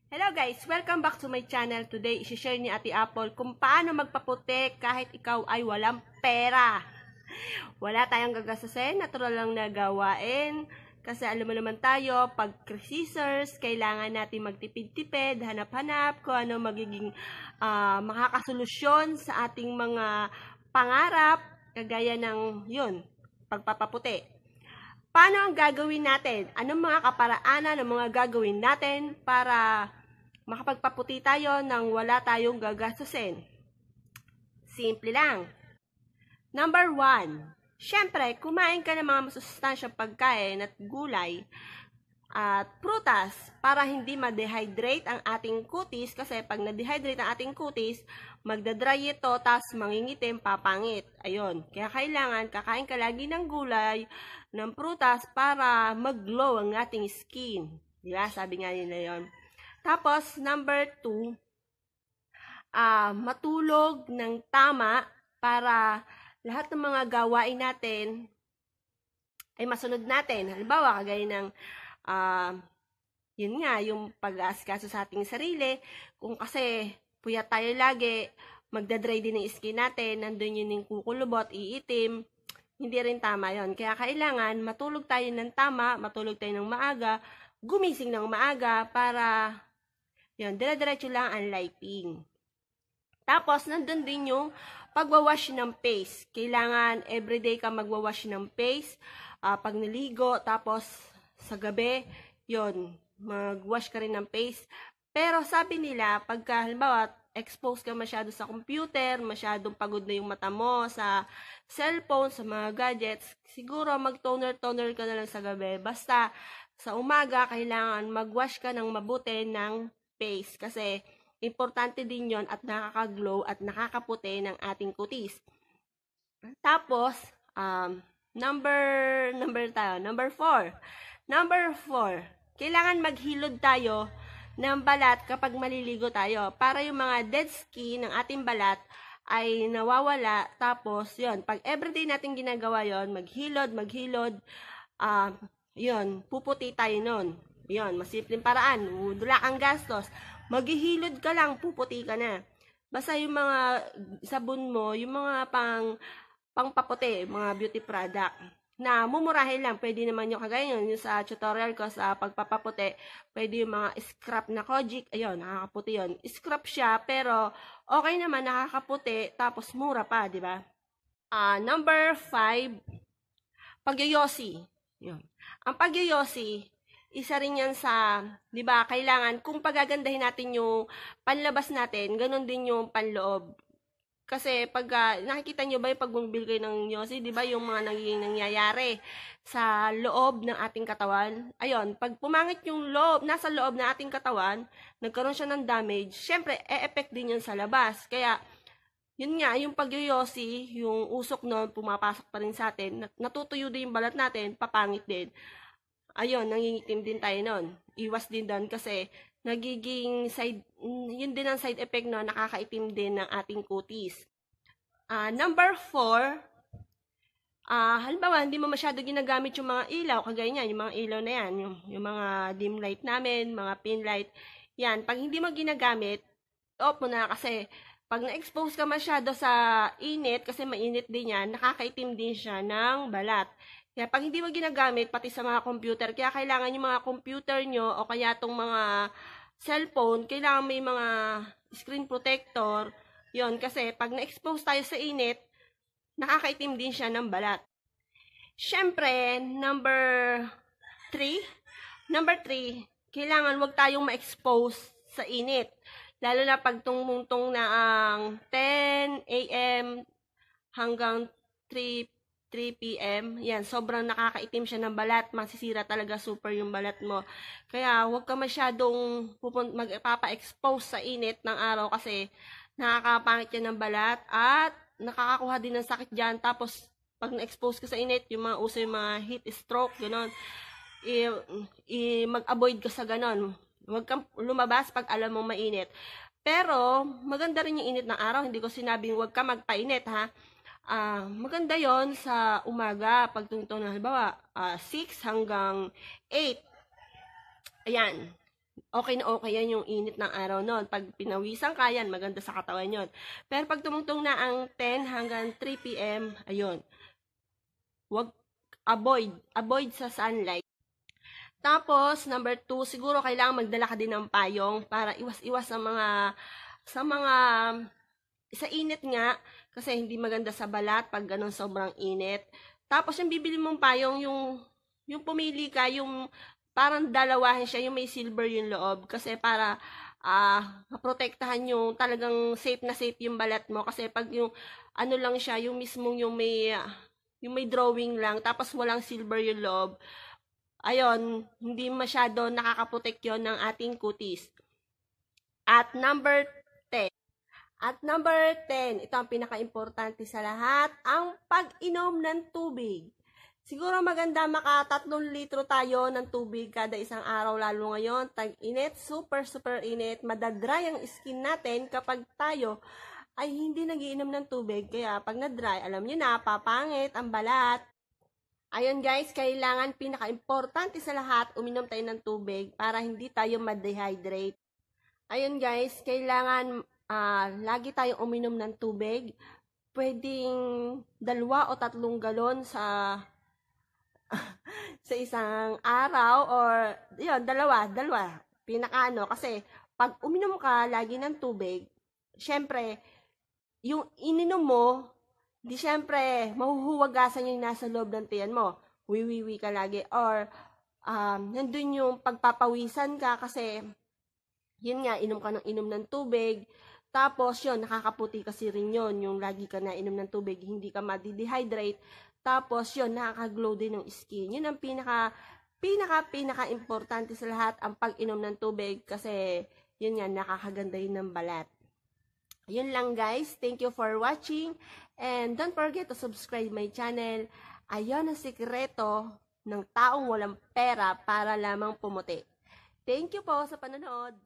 Hello guys! Welcome back to my channel. Today, isi-share ni Ate Apple kung paano magpaputi kahit ikaw ay walang pera. Wala tayong gagastusin, natural lang na gawain. Kasi alam mo naman tayo, pag scissors, kailangan natin magtipid-tipid, hanap-hanap kung ano magiging makakasolusyon sa ating mga pangarap, kagaya ng yun, pagpapaputi. Paano ang gagawin natin? Anong mga kaparaanan ng mga gagawin natin para makapagpaputi tayo nang wala tayong gagastusin? Simple lang. Number 1, syempre, kumain ka ng mga masustansyang pagkain at gulay at prutas para hindi ma-dehydrate ang ating kutis, kasi pag na-dehydrate ang ating kutis, magdadry ito, tas mangingitim, papangit. Ayun. Kaya kailangan kakain ka lagi ng gulay, ng prutas para mag-glow ang ating skin. Diba? Sabi nga nila yun. Tapos, number 2, matulog ng tama para lahat ng mga gawain natin ay masunod natin. Halimbawa, kagaya ng yun nga, yung pag-aasikaso sa ating sarili. Kung kasi puyat tayo lagi, magdadry din ang skin natin, nandun yun yung kukulubot, iitim, hindi rin tama yon. Kaya kailangan matulog tayo ng tama, matulog tayo ng maaga, gumising ng maaga para yun, dire-diretso lang ang lighting. Tapos, nandun din yung pagwawash ng face. Kailangan everyday ka magwawash ng face, pag naligo, tapos sa gabi, yon, magwash ka rin ng face. Pero sabi nila, pagka halimbawa, exposed ka masyado sa computer, masyadong pagod na yung mata mo sa cellphone, sa mga gadgets, siguro mag-toner-toner ka na lang sa gabi. Basta sa umaga, kailangan magwash ka ng mabuti ng face. Kasi importante din yon at nakaka-glow at nakakaputi ng ating kutis. Tapos, number 4. Number 4, kailangan maghilod tayo ng balat kapag maliligo tayo para yung mga dead skin ng ating balat ay nawawala. Tapos, yun, pag everyday natin ginagawa yon, maghilod, yun, puputi tayo nun. Yun, masimpleng paraan, wala kang gastos. Maghihilod ka lang, puputi ka na. Basta yung mga sabon mo, yung mga pangpaputi, mga beauty product, na mumurahin lang, pwede naman yung kagaya yun, yung sa tutorial ko sa pagpapaputi, pwede yung mga scrap na Kojic, ayun, nakakaputi yun. Scrap siya, pero okay naman, nakakaputi, tapos mura pa, di ba? Number 5, pagyoyosi. Yun. Ang pagyoyosi, isa rin yan sa, di ba, kailangan, kung pagagandahin natin yung panlabas natin, ganun din yung panloob. Kasi pag nakikita nyo ba yung pag bumibili kayo ng yosi, di ba yung mga nagiging nangyayari sa loob ng ating katawan? Ayun, pag pumangit yung loob, nasa loob ng ating katawan, nagkaroon siya ng damage, syempre, e-effect din yun sa labas. Kaya, yun nga, yung pagyoyosi, yung usok nun, pumapasok pa rin sa atin, natutuyo din yung balat natin, papangit din. Ayun, nangingitim din tayo nun. Iwas din doon kasi nagiging yun din ang side effect no, nakakaitim din ng ating kutis. Number 4, halimbawa, hindi mo masyado ginagamit yung mga ilaw, kagaya niyan, yung mga ilaw na yan, yung mga dim light namin, mga pin light, yan, pag hindi mo ginagamit, off mo na kasi pag na-expose ka masyado sa init, kasi mainit din yan, nakakaitim din siya ng balat. Kaya pag hindi mo ginagamit, pati sa mga computer, kaya kailangan yung mga computer nyo o kaya itong mga cellphone, kailangan may mga screen protector. Yon, kasi pag na-expose tayo sa init, nakakaitim din siya ng balat. Siyempre, number 3, kailangan wag tayong ma-expose sa init. Lalo na pag tungtong na ang 10 a.m. hanggang 3 p.m. Yan, sobrang nakakaitim siya ng balat. Masisira talaga super yung balat mo. Kaya, huwag ka masyadong magpapa-expose sa init ng araw kasi nakakapangit yan ng balat at nakakakuha din ng sakit dyan. Tapos, pag na-expose ka sa init, yung mga uso yung mga heat stroke, gano'n, mag-avoid ka sa gano'n. Huwag kang lumabas pag alam mong mainit. Pero, maganda rin yung init ng araw. Hindi ko sinabing huwag ka magpainit, ha? Maganda yon sa umaga, pagtungtong na halimbawa 6 hanggang 8. Ayan. okay na okay yan yung init ng araw nun. Pag pinawisan ka yan, maganda sa katawan yon. Pero pag tumungtong na ang 10 hanggang 3 p.m., ayun, wag avoid sa sunlight. Tapos, number 2, siguro kailangan magdala ka din ng payong para iwas-iwas sa mga sa init nga, kasi hindi maganda sa balat pag ganun sobrang init. Tapos, yung bibili mong payong, yung pumili ka, yung parang dalawahin siya, yung may silver yung loob. Kasi para maprotektahan yung talagang safe na safe yung balat mo. Kasi pag yung ano lang siya, yung mismong yung may drawing lang, tapos walang silver yung loob, ayun, hindi masyado nakakaprotect yon ng ating kutis. At number 10. At number 10, ito ang pinaka-importante sa lahat, ang pag-inom ng tubig. Siguro maganda maka 3 litro tayo ng tubig kada isang araw, lalo ngayon, tag-init, super init, madadry ang skin natin kapag tayo ay hindi nagiinom ng tubig. Kaya pag na-dry, alam nyo na, papangit ang balat. Ayun guys, kailangan pinaka-importante sa lahat, uminom tayo ng tubig para hindi tayo ma-dehydrate. Ayun guys, kailangan lagi tayong uminom ng tubig. Pwedeng 2 o 3 galon sa sa isang araw, or yun, dalawa. Pinakaano, kasi pag uminom ka lagi ng tubig, syempre, yung ininom mo, di syempre, mahuhuwagasan yung nasa loob ng tiyan mo. Wiwiwi ka lagi, or nandun yung pagpapawisan ka kasi, yun nga, inom ka ng inom ng tubig. Tapos, yun, nakakaputi kasi rin yun, yung lagi ka na inom ng tubig, hindi ka ma-dehydrate. Tapos, yun, nakaka-glow din ng skin. Yun ang pinaka-importante sa lahat, ang pag-inom ng tubig, kasi, yun nga, nakakaganda yun ng balat. Yun lang guys, thank you for watching, and don't forget to subscribe my channel. Ayun ang sikreto ng taong walang pera para lamang pumuti. Thank you po sa panonood.